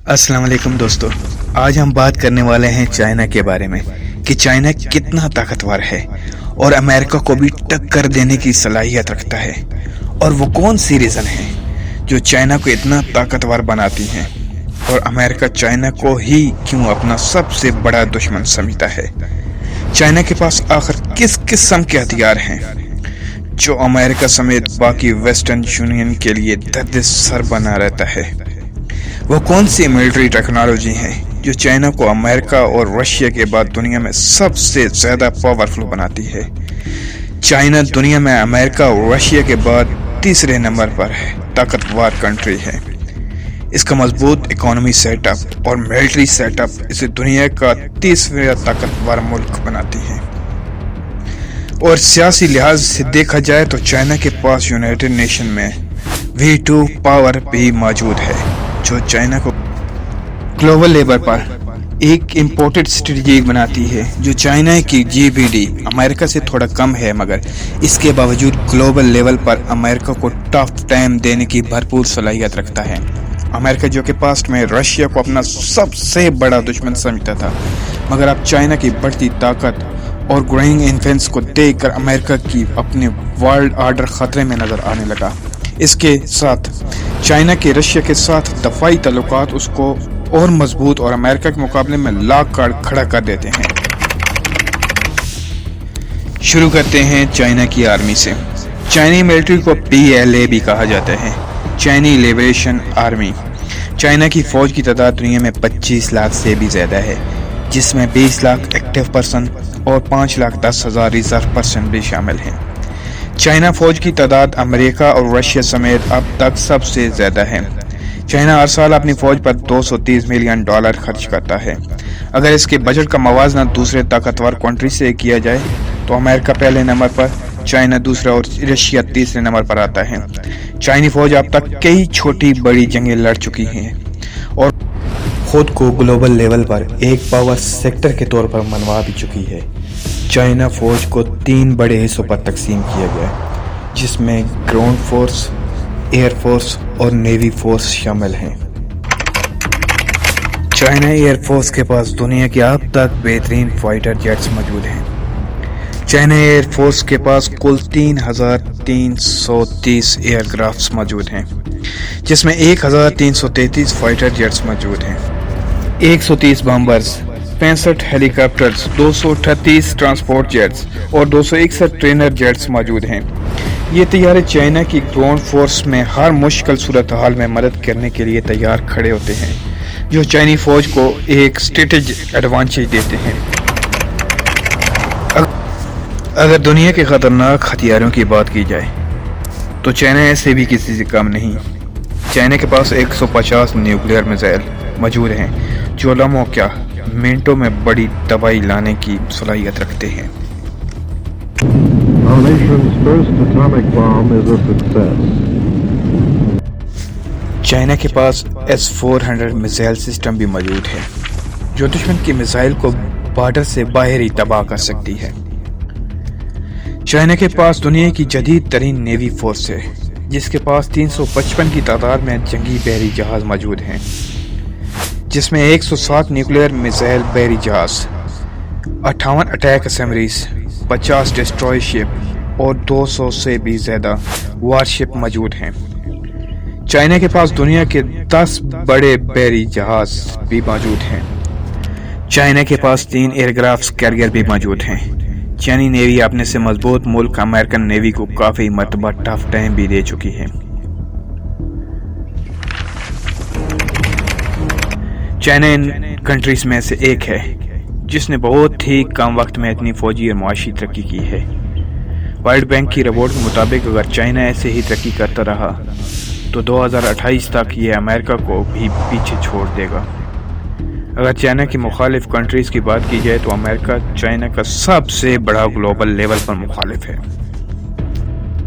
अस्सलाम वालेकुम दोस्तों, आज हम बात करने वाले हैं चाइना के बारे में कि चाइना कितना ताकतवर है और अमेरिका को भी टक्कर देने की सलाहियत रखता है। और वो कौन सी रीज़न है जो चाइना को इतना ताकतवर बनाती हैं और अमेरिका चाइना को ही क्यों अपना सबसे बड़ा दुश्मन समझता है। चाइना के पास आखिर किस किस्म के हथियार हैं जो अमेरिका समेत बाकी वेस्टर्न यूनियन के लिए दर्द सर बना रहता है। वो कौन सी मिलिट्री टेक्नोलॉजी है जो चाइना को अमेरिका और रशिया के बाद दुनिया में सबसे ज़्यादा पावरफुल बनाती है। चाइना दुनिया में अमेरिका और रशिया के बाद तीसरे नंबर पर है ताकतवर कंट्री है। इसका मजबूत इकोनॉमी सेटअप और मिलिट्री सेटअप इसे दुनिया का तीसरा ताकतवर मुल्क बनाती है। और सियासी लिहाज से देखा जाए तो चाइना के पास यूनाइटेड नेशन में वीटो पावर भी मौजूद है जो चाइना को ग्लोबल लेवल पर एक इम्पोर्टेड स्ट्रेटजी बनाती है। जो चाइना की जीडीपी अमेरिका से थोड़ा कम है, मगर इसके बावजूद ग्लोबल लेवल पर अमेरिका को टफ टाइम देने की भरपूर सलाहियत रखता है। अमेरिका जो कि पास्ट में रशिया को अपना सबसे बड़ा दुश्मन समझता था, मगर अब चाइना की बढ़ती ताकत और ग्रोइंग इन्फ्लुएंस को देखकर अमेरिका की अपने वर्ल्ड ऑर्डर खतरे में नजर आने लगा। इसके साथ चाइना के रशिया के साथ दफाई ताल्लुकात उसको और मजबूत और अमेरिका के मुकाबले में लाख खड़ा कर देते हैं। शुरू करते हैं चाइना की आर्मी से। चाइनी मिलिट्री को PLA भी कहा जाता है, चाइनी लिबरेशन आर्मी। चाइना की फौज की तादाद दुनिया में 25 लाख से भी ज्यादा है, जिसमें 20 लाख एक्टिव पर्सन और 5,10,000 रिजर्व पर्सन भी शामिल हैं। चाइना फौज की तादाद अमेरिका और रशिया समेत अब तक सबसे ज्यादा है। चाइना हर साल अपनी फौज पर $230 मिलियन खर्च करता है। अगर इसके बजट का मवाजना दूसरे ताकतवर कंट्री से किया जाए तो अमेरिका पहले नंबर पर, चाइना दूसरा और रशिया तीसरे नंबर पर आता है। चाइनी फौज अब तक कई छोटी बड़ी जंगें लड़ चुकी हैं और खुद को ग्लोबल लेवल पर एक पावर सेक्टर के तौर पर मनवा भी चुकी है। चाइना फौज को 3 बड़े हिस्सों पर तकसीम किया गया, जिसमें ग्राउंड फोर्स, एयर फोर्स और नेवी फोर्स शामिल हैं। चाइना एयर फोर्स के पास दुनिया के अब तक बेहतरीन फाइटर जेट्स मौजूद हैं। चाइना एयर फोर्स के पास कुल 3,330 एयरक्राफ्ट्स मौजूद हैं, जिसमें 1,333 फाइटर जेट्स मौजूद हैं, 130 बॉम्बर्स, 65 हेलीकॉप्टर्स, 238 ट्रांसपोर्ट जेट्स और 261 ट्रेनर जेट्स मौजूद हैं। ये तैयारे चाइना की ग्राउंड फोर्स में हर मुश्किल सूरत हाल में मदद करने के लिए तैयार खड़े होते हैं, जो चाइनी फौज को एक स्ट्रेटेजिक एडवांटेज देते हैं। अगर दुनिया के खतरनाक हथियारों की बात की जाए तो चाइना ऐसे भी किसी से कम नहीं। चाइना के पास 150 न्यूक्लियर मिसाइल मौजूद हैं जो लम्हों क्या मिनटों में बड़ी तबाही लाने की सलाहियत रखते हैं। Our nation's first atomic bomb is a success. China के पास S-400 मिसाइल सिस्टम भी मौजूद है, जो दुश्मन की मिसाइल को बॉर्डर से बाहर ही तबाह कर सकती है। चाइना के पास दुनिया की जदीद तरीन नेवी फोर्स है, जिसके पास 355 की तादाद में जंगी बहरी जहाज मौजूद हैं, जिसमें 107 न्यूक्लियर मिसाइल बहरी जहाज, 58 अटैक असेंबलीज, 50 डिस्ट्रॉय शिप और 200 से भी ज्यादा वारशिप मौजूद हैं। चाइना के पास दुनिया के 10 बड़े बहरी जहाज भी मौजूद हैं। चाइना के पास 3 एयरक्राफ्ट कैरियर भी मौजूद हैं। चाइनी नेवी अपने से मजबूत मुल्क अमेरिकन नेवी को काफी मरतबा टफ टाइम भी दे चुकी है। चाइना इन कंट्रीज में से एक है जिसने बहुत ही कम वक्त में इतनी फौजी और मुआशी तरक्की की है। वर्ल्ड बैंक की रिपोर्ट के मुताबिक अगर चाइना ऐसे ही तरक्की करता रहा तो 2028 तक ये अमेरिका को भी पीछे छोड़ देगा। अगर चाइना की मुखालिफ कंट्रीज की बात की जाए तो अमेरिका चाइना का सबसे बड़ा ग्लोबल लेवल पर मुखालिफ है।